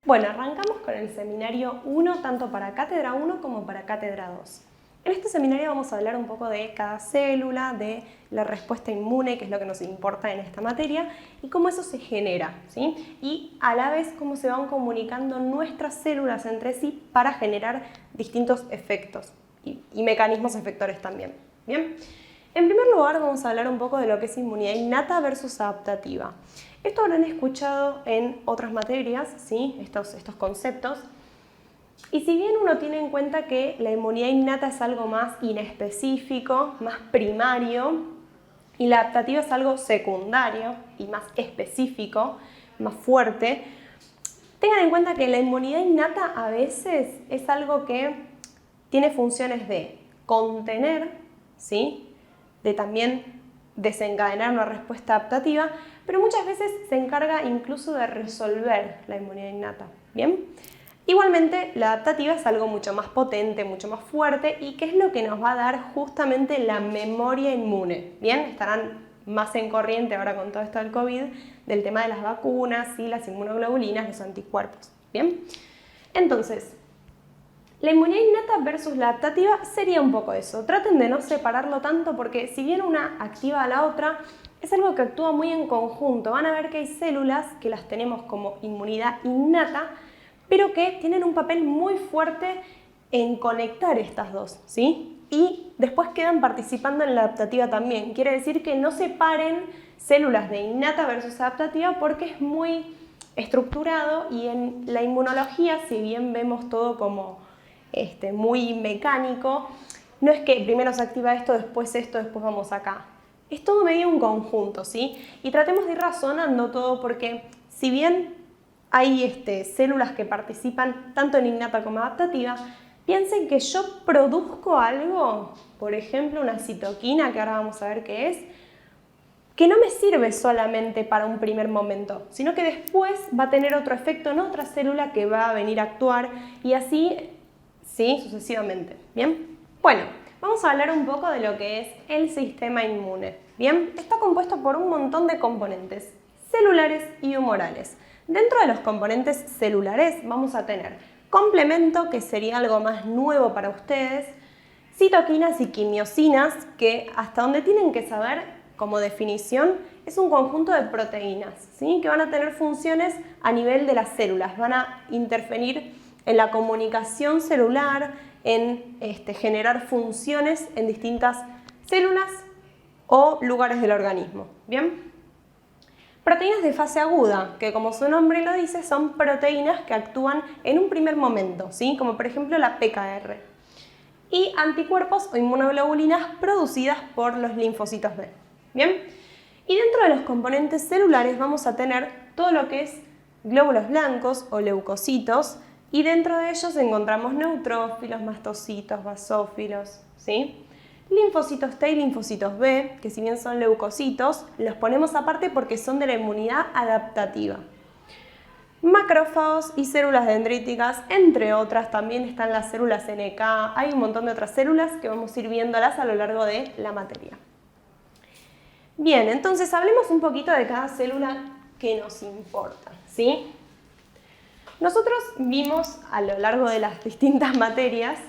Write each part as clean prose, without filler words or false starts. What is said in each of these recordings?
Bueno, arrancamos con el seminario 1, tanto para Cátedra 1 como para Cátedra 2. En este seminario vamos a hablar un poco de cada célula, de la respuesta inmune, que es lo que nos importa en esta materia, y cómo eso se genera, ¿sí? Y a la vez cómo se van comunicando nuestras células entre sí para generar distintos efectos y mecanismos efectores también. ¿Bien? En primer lugar vamos a hablar un poco de lo que es inmunidad innata versus adaptativa. Esto habrán escuchado en otras materias, ¿sí? estos conceptos. Y si bien uno tiene en cuenta que la inmunidad innata es algo más inespecífico, más primario, y la adaptativa es algo secundario y más específico, más fuerte, tengan en cuenta que la inmunidad innata a veces es algo que tiene funciones de contener, ¿sí? De también desencadenar una respuesta adaptativa, pero muchas veces se encarga incluso de resolver la inmunidad innata. ¿Bien? Igualmente, la adaptativa es algo mucho más potente, mucho más fuerte y que es lo que nos va a dar justamente la memoria inmune. ¿Bien? Estarán más en corriente ahora con todo esto del COVID, del tema de las vacunas y las inmunoglobulinas, los anticuerpos. ¿Bien? Entonces, la inmunidad innata versus la adaptativa sería un poco eso. Traten de no separarlo tanto porque si bien una activa a la otra, es algo que actúa muy en conjunto. Van a ver que hay células que las tenemos como inmunidad innata, pero que tienen un papel muy fuerte en conectar estas dos, ¿sí? Y después quedan participando en la adaptativa también. Quiere decir que no separen células de innata versus adaptativa porque es muy estructurado y en la inmunología, si bien vemos todo como muy mecánico, no es que primero se activa esto, después vamos acá. Es todo medio un conjunto, ¿sí? Y tratemos de ir razonando todo porque si bien hay células que participan tanto en innata como adaptativa, piensen que yo produzco algo, por ejemplo una citoquina, que ahora vamos a ver qué es, que no me sirve solamente para un primer momento, sino que después va a tener otro efecto en otra célula que va a venir a actuar y así, sí, sucesivamente. ¿Bien? Bueno, vamos a hablar un poco de lo que es el sistema inmune. ¿Bien? Está compuesto por un montón de componentes celulares y humorales. Dentro de los componentes celulares vamos a tener complemento, que sería algo más nuevo para ustedes, citoquinas y quimiosinas, que hasta donde tienen que saber, como definición, es un conjunto de proteínas, ¿sí? Que van a tener funciones a nivel de las células, van a interferir en la comunicación celular, en generar funciones en distintas células o lugares del organismo. ¿Bien? Proteínas de fase aguda, que como su nombre lo dice, son proteínas que actúan en un primer momento, ¿sí? Como por ejemplo la PKR. Y anticuerpos o inmunoglobulinas producidas por los linfocitos B. ¿Bien? Y dentro de los componentes celulares vamos a tener todo lo que es glóbulos blancos o leucocitos, y dentro de ellos encontramos neutrófilos, mastocitos, basófilos, ¿sí? Linfocitos T y linfocitos B, que si bien son leucocitos, los ponemos aparte porque son de la inmunidad adaptativa. Macrófagos y células dendríticas, entre otras, también están las células NK, hay un montón de otras células que vamos a ir viéndolas a lo largo de la materia. Bien, entonces hablemos un poquito de cada célula que nos importa, ¿sí? Nosotros vimos a lo largo de las distintas materias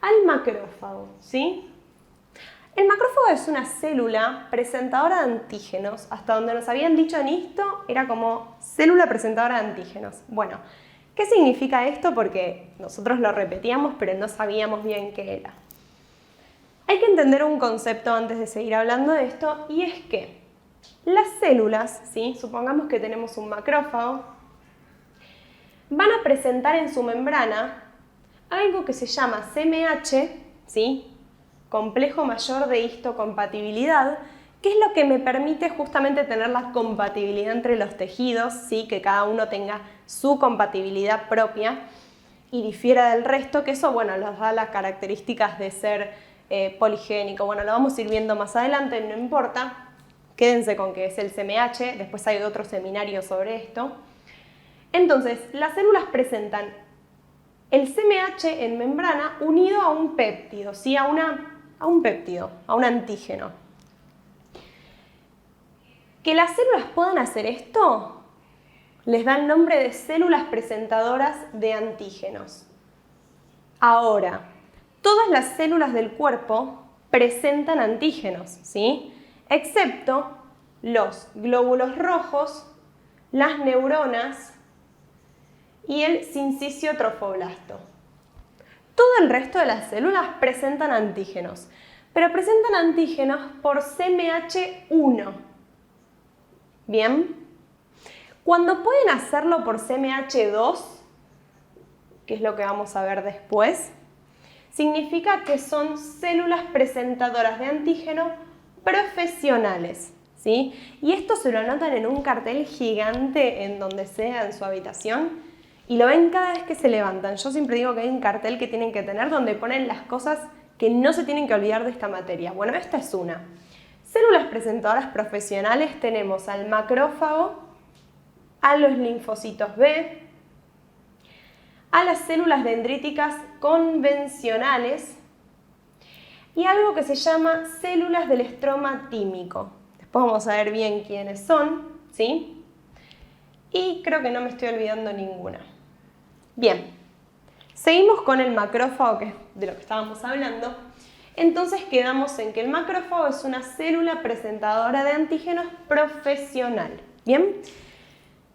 al macrófago, ¿sí? El macrófago es una célula presentadora de antígenos. Hasta donde nos habían dicho en esto, era como célula presentadora de antígenos. Bueno, ¿qué significa esto? Porque nosotros lo repetíamos, pero no sabíamos bien qué era. Hay que entender un concepto antes de seguir hablando de esto, y es que las células, ¿sí? Supongamos que tenemos un macrófago, van a presentar en su membrana algo que se llama CMH, ¿sí? Complejo mayor de histocompatibilidad, que es lo que me permite justamente tener la compatibilidad entre los tejidos, ¿sí? Que cada uno tenga su compatibilidad propia y difiera del resto, que eso, bueno, nos da las características de ser poligénico. Bueno, lo vamos a ir viendo más adelante, no importa, quédense con que es el CMH, después hay otro seminario sobre esto. Entonces, las células presentan el CMH en membrana unido a un péptido, ¿sí? a un péptido, a un antígeno. Que las células puedan hacer esto Les da el nombre de células presentadoras de antígenos. Ahora, todas las células del cuerpo presentan antígenos, ¿sí? Excepto los glóbulos rojos, las neuronas y el sincicio trofoblasto. Todo el resto de las células presentan antígenos, pero presentan antígenos por CMH1. ¿Bien? Cuando pueden hacerlo por CMH2, que es lo que vamos a ver después, significa que son células presentadoras de antígeno profesionales, ¿sí? Y esto se lo anotan en un cartel gigante en donde sea en su habitación y lo ven cada vez que se levantan. Yo siempre digo que hay un cartel que tienen que tener donde ponen las cosas que no se tienen que olvidar de esta materia. Bueno, esta es una. Células presentadoras profesionales tenemos al macrófago, a los linfocitos B, a las células dendríticas convencionales y algo que se llama células del estroma tímico. Después vamos a ver bien quiénes son, ¿sí? Y creo que no me estoy olvidando ninguna. Bien, seguimos con el macrófago, que es de lo que estábamos hablando. Entonces quedamos en que el macrófago es una célula presentadora de antígenos profesional. Bien,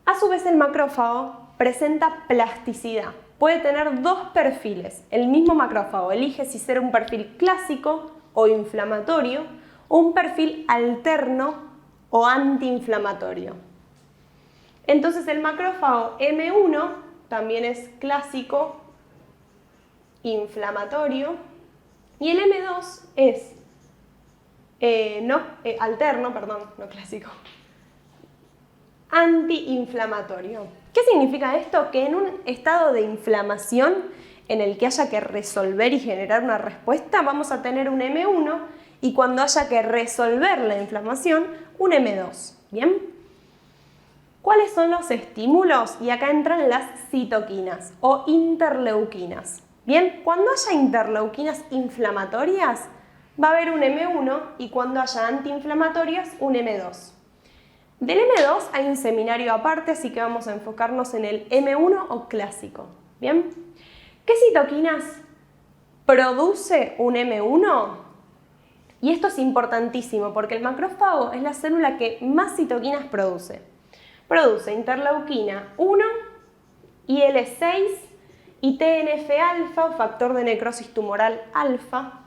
a su vez el macrófago presenta plasticidad. Puede tener dos perfiles. El mismo macrófago elige si ser un perfil clásico o inflamatorio o un perfil alterno o antiinflamatorio. Entonces el macrófago M1 también es clásico, inflamatorio, y el M2 es alterno, no clásico, antiinflamatorio. ¿Qué significa esto? Que en un estado de inflamación en el que haya que resolver y generar una respuesta, vamos a tener un M1 y cuando haya que resolver la inflamación, un M2. ¿Bien? ¿Cuáles son los estímulos? Y acá entran las citoquinas o interleuquinas. Bien, cuando haya interleuquinas inflamatorias, va a haber un M1 y cuando haya antiinflamatorias, un M2. Del M2 hay un seminario aparte, así que vamos a enfocarnos en el M1 o clásico. ¿Bien? ¿Qué citoquinas produce un M1? Y esto es importantísimo porque el macrófago es la célula que más citoquinas produce. Produce interleuquina 1, IL-6 y TNF-alfa, factor de necrosis tumoral alfa.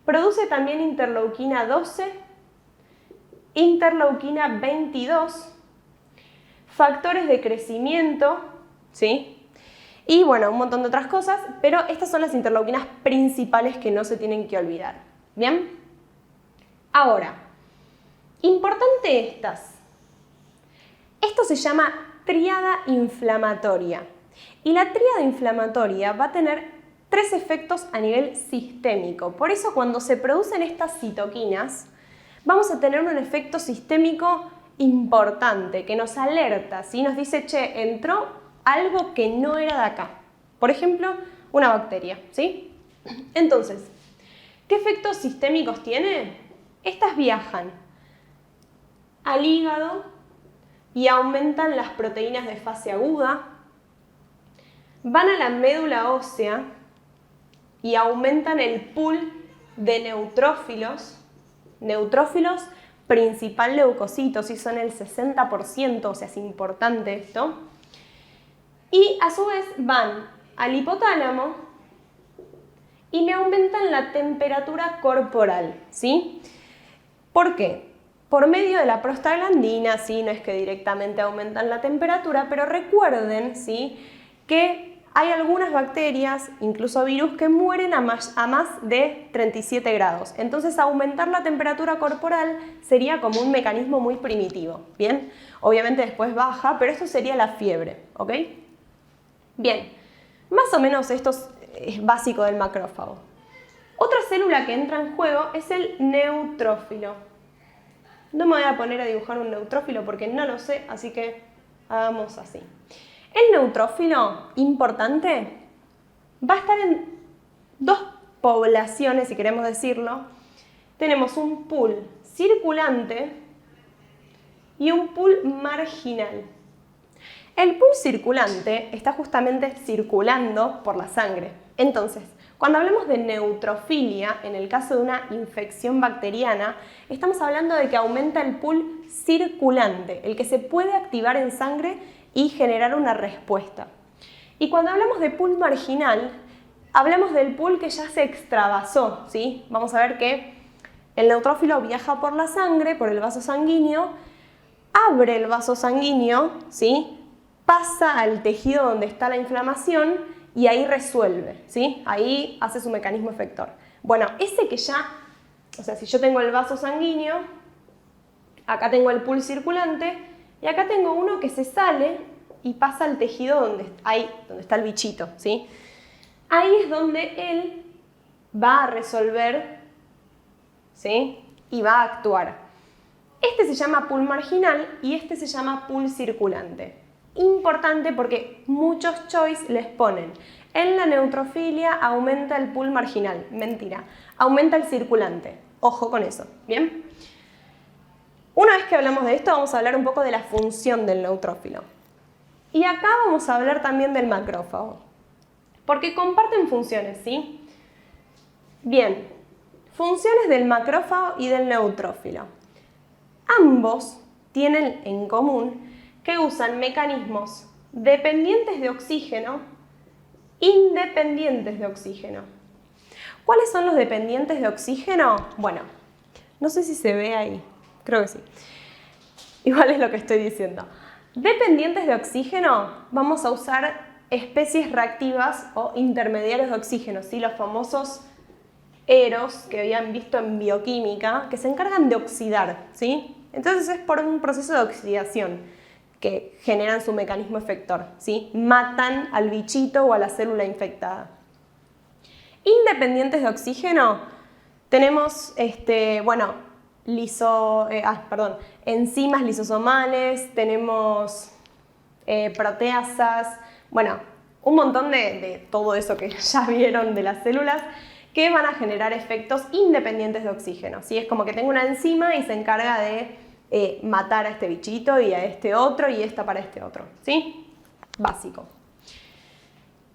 Produce también interleuquina 12, interleuquina 22, factores de crecimiento, ¿sí? Y bueno, un montón de otras cosas, pero estas son las interleuquinas principales que no se tienen que olvidar. ¿Bien? Ahora, importante estas. Esto se llama tríada inflamatoria. Y la tríada inflamatoria va a tener tres efectos a nivel sistémico. Por eso cuando se producen estas citoquinas, vamos a tener un efecto sistémico importante que nos alerta, ¿sí? Nos dice, che, entró algo que no era de acá. Por ejemplo, una bacteria, ¿sí? Entonces, ¿qué efectos sistémicos tiene? Estas viajan al hígado y aumentan las proteínas de fase aguda, van a la médula ósea y aumentan el pool de neutrófilos. Neutrófilos, principal leucocitos, y son el 60%, o sea, es importante esto. Y a su vez van al hipotálamo y me aumentan la temperatura corporal, ¿sí? ¿Por qué? Por medio de la prostaglandina, ¿sí? No es que directamente aumentan la temperatura, pero recuerden, ¿sí?, que hay algunas bacterias, incluso virus, que mueren a más de 37 grados. Entonces, aumentar la temperatura corporal sería como un mecanismo muy primitivo, ¿bien? Obviamente después baja, pero esto sería la fiebre, ¿ok? Bien, más o menos esto es básico del macrófago. Otra célula que entra en juego es el neutrófilo. No me voy a poner a dibujar un neutrófilo porque no lo sé, así que hagamos así. El neutrófilo, importante, va a estar en dos poblaciones, si queremos decirlo. Tenemos un pool circulante y un pool marginal. El pool circulante está justamente circulando por la sangre. Entonces, cuando hablamos de neutrofilia, en el caso de una infección bacteriana, estamos hablando de que aumenta el pool circulante, el que se puede activar en sangre y generar una respuesta. Y cuando hablamos de pool marginal, hablamos del pool que ya se extravasó, ¿sí? Vamos a ver que el neutrófilo viaja por la sangre, por el vaso sanguíneo, abre el vaso sanguíneo, ¿sí? Pasa al tejido donde está la inflamación y ahí resuelve, ¿sí? Ahí hace su mecanismo efector. Bueno, ese que ya, o sea, si yo tengo el vaso sanguíneo, acá tengo el pool circulante y acá tengo uno que se sale y pasa al tejido donde está el bichito, ¿sí? Ahí es donde él va a resolver, ¿sí? Y va a actuar. Este se llama pool marginal y este se llama pool circulante. Importante porque muchos choice les ponen en la neutrofilia aumenta el pool marginal. Mentira, aumenta el circulante. Ojo con eso, ¿bien? Una vez que hablamos de esto, vamos a hablar un poco de la función del neutrófilo. Y acá vamos a hablar también del macrófago, porque comparten funciones, ¿sí? Bien, funciones del macrófago y del neutrófilo. Ambos tienen en común que usan mecanismos dependientes de oxígeno, independientes de oxígeno. ¿Cuáles son los dependientes de oxígeno? Bueno, no sé si se ve ahí, creo que sí. Igual es lo que estoy diciendo. Dependientes de oxígeno, vamos a usar especies reactivas o intermediarios de oxígeno, ¿sí? Los famosos EROs que habían visto en bioquímica, que se encargan de oxidar, ¿sí? Entonces es por un proceso de oxidación que generan su mecanismo efector, ¿sí? Matan al bichito o a la célula infectada. Independientes de oxígeno, tenemos enzimas lisosomales, tenemos proteasas, bueno, un montón de todo eso que ya vieron de las células que van a generar efectos independientes de oxígeno, ¿sí? Es como que tengo una enzima y se encarga de matar a este bichito y a este otro y esta para este otro, ¿sí? Básico.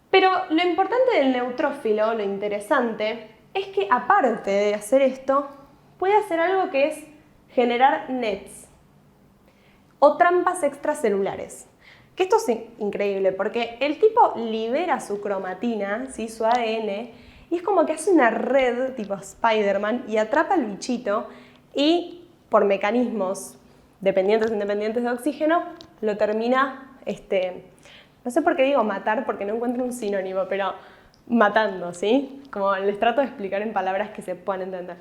Pero lo importante del neutrófilo, lo interesante, es que aparte de hacer esto, puede hacer algo que es generar nets o trampas extracelulares. Que esto es increíble porque el tipo libera su cromatina, ¿sí? Su ADN, y es como que hace una red tipo Spider-Man y atrapa al bichito y por mecanismos dependientes e independientes de oxígeno lo termina, no sé por qué digo matar porque no encuentro un sinónimo, pero matando, ¿sí? Como les trato de explicar en palabras que se puedan entender.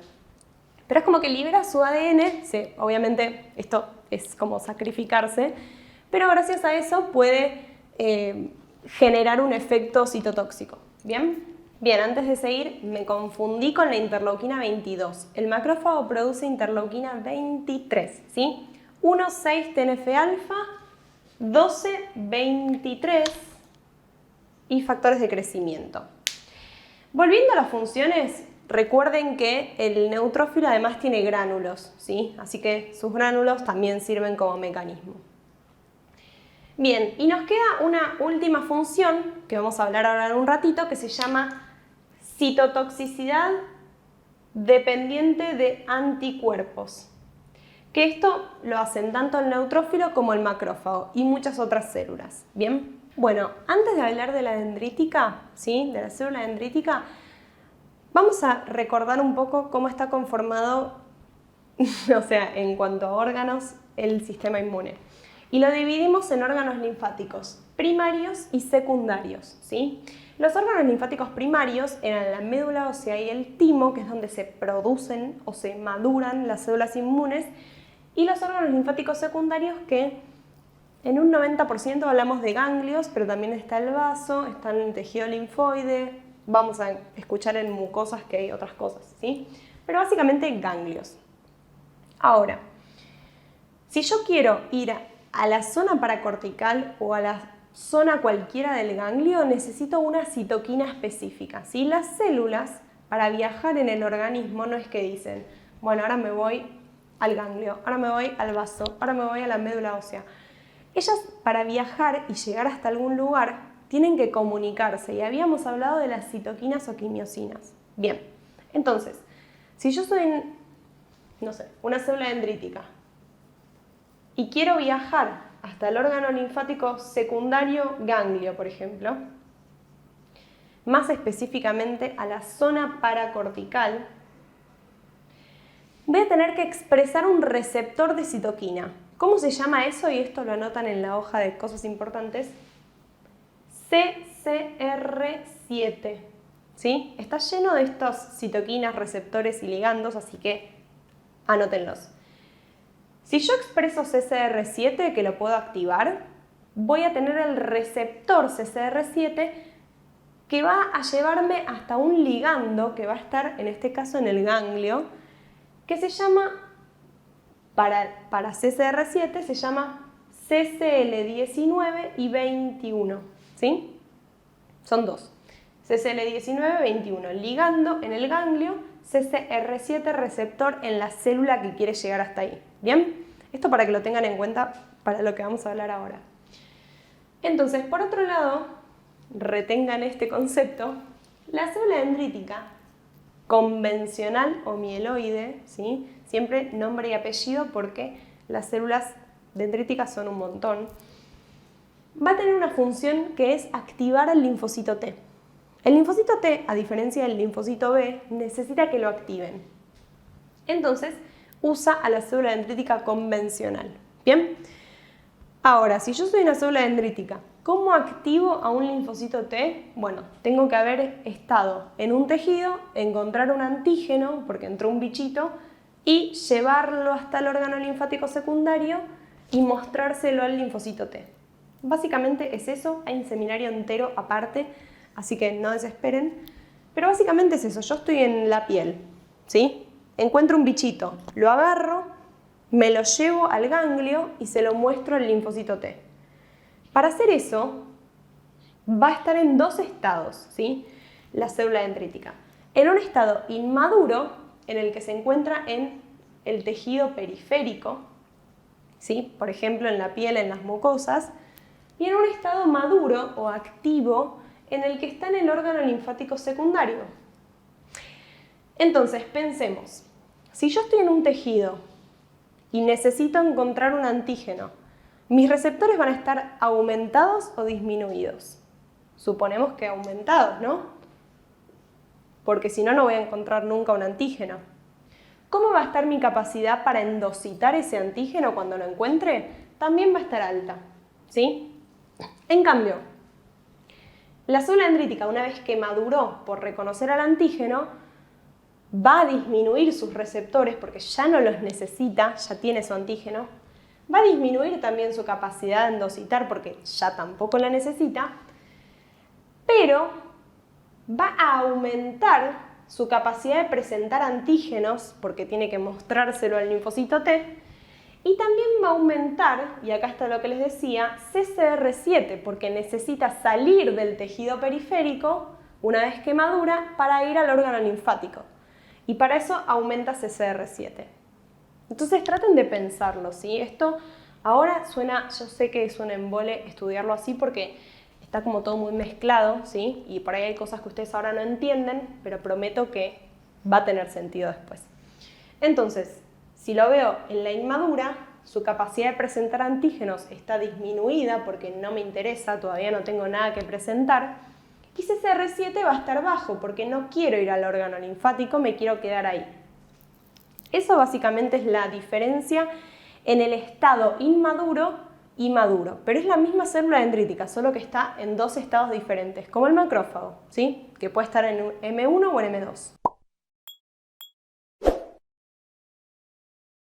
Pero es como que libera su ADN, sí, obviamente esto es como sacrificarse, pero gracias a eso puede generar un efecto citotóxico, ¿bien? Bien, antes de seguir, me confundí con la interleuquina 22. El macrófago produce interleuquina 23, ¿sí? 1,6 TNF-alfa, 12, 23 y factores de crecimiento. Volviendo a las funciones, recuerden que el neutrófilo además tiene gránulos, ¿sí? Así que sus gránulos también sirven como mecanismo. Bien, y nos queda una última función que vamos a hablar ahora en un ratito que se llama citotoxicidad dependiente de anticuerpos. Que esto lo hacen tanto el neutrófilo como el macrófago y muchas otras células. ¿Bien? Bueno, antes de hablar de la dendrítica, ¿sí? De la célula dendrítica, vamos a recordar un poco cómo está conformado, o sea, en cuanto a órganos, el sistema inmune. Y lo dividimos en órganos linfáticos primarios y secundarios, ¿sí? Los órganos linfáticos primarios eran la médula ósea y el timo, que es donde se producen o se maduran las células inmunes, y los órganos linfáticos secundarios que en un 90% hablamos de ganglios, pero también está el vaso, está el tejido linfoide, vamos a escuchar en mucosas que hay otras cosas, ¿sí? Pero básicamente ganglios. Ahora, si yo quiero ir a la zona paracortical o a la zona cualquiera del ganglio, necesito una citoquina específica, ¿sí? Las células, para viajar en el organismo, no es que dicen, bueno, ahora me voy al ganglio, ahora me voy al vaso, ahora me voy a la médula ósea. Ellas, para viajar y llegar hasta algún lugar, tienen que comunicarse, y habíamos hablado de las citoquinas o quimiosinas. Bien, entonces, si yo soy, no sé, una célula dendrítica y quiero viajar hasta el órgano linfático secundario ganglio, por ejemplo, más específicamente a la zona paracortical, voy a tener que expresar un receptor de citoquina. ¿Cómo se llama eso? Y esto lo anotan en la hoja de cosas importantes. CCR7. ¿Sí? Está lleno de estos citoquinas, receptores y ligandos, así que anótenlos. Si yo expreso CCR7, que lo puedo activar, voy a tener el receptor CCR7 que va a llevarme hasta un ligando que va a estar, en este caso, en el ganglio, que se llama, para CCR7, se llama CCL19 y 21. ¿Sí? Son dos. CCL19, 21. Ligando en el ganglio, CCR7 receptor en la célula que quiere llegar hasta ahí. ¿Bien? Esto para que lo tengan en cuenta para lo que vamos a hablar ahora. Entonces, por otro lado, retengan este concepto, la célula dendrítica convencional o mieloide, ¿sí? Siempre nombre y apellido porque las células dendríticas son un montón, va a tener una función que es activar al linfocito T. El linfocito T, a diferencia del linfocito B, necesita que lo activen. Entonces, usa a la célula dendrítica convencional. ¿Bien? Ahora, si yo soy una célula dendrítica, ¿cómo activo a un linfocito T? Bueno, tengo que haber estado en un tejido, encontrar un antígeno, porque entró un bichito, y llevarlo hasta el órgano linfático secundario y mostrárselo al linfocito T. Básicamente es eso, hay un seminario entero aparte, así que no desesperen. Pero básicamente es eso, yo estoy en la piel, ¿sí? Encuentro un bichito, lo agarro, me lo llevo al ganglio y se lo muestro al linfocito T. Para hacer eso, va a estar en dos estados, ¿sí? La célula dendrítica. En un estado inmaduro, en el que se encuentra en el tejido periférico, ¿sí? Por ejemplo, en la piel, en las mucosas, y en un estado maduro o activo, en el que está en el órgano linfático secundario. Entonces, pensemos, si yo estoy en un tejido y necesito encontrar un antígeno, ¿mis receptores van a estar aumentados o disminuidos? Suponemos que aumentados, ¿no? Porque si no, no voy a encontrar nunca un antígeno. ¿Cómo va a estar mi capacidad para endocitar ese antígeno cuando lo encuentre? También va a estar alta, ¿sí? En cambio, la célula dendrítica, una vez que maduró por reconocer al antígeno, va a disminuir sus receptores porque ya no los necesita, ya tiene su antígeno. Va a disminuir también su capacidad de endocitar porque ya tampoco la necesita, pero va a aumentar su capacidad de presentar antígenos porque tiene que mostrárselo al linfocito T, y también va a aumentar, y acá está lo que les decía, CCR7 porque necesita salir del tejido periférico una vez que madura para ir al órgano linfático, y para eso aumenta CCR7. Entonces traten de pensarlo, ¿sí? Esto ahora suena, yo sé que suena embole estudiarlo así porque está como todo muy mezclado, ¿sí? Y por ahí hay cosas que ustedes ahora no entienden, pero prometo que va a tener sentido después. Entonces, si lo veo en la inmadura, su capacidad de presentar antígenos está disminuida porque no me interesa, todavía no tengo nada que presentar, y CCR7 va a estar bajo porque no quiero ir al órgano linfático, me quiero quedar ahí. Eso básicamente es la diferencia en el estado inmaduro y maduro, pero es la misma célula dendrítica, solo que está en dos estados diferentes, como el macrófago, ¿sí? Que puede estar en M1 o en M2.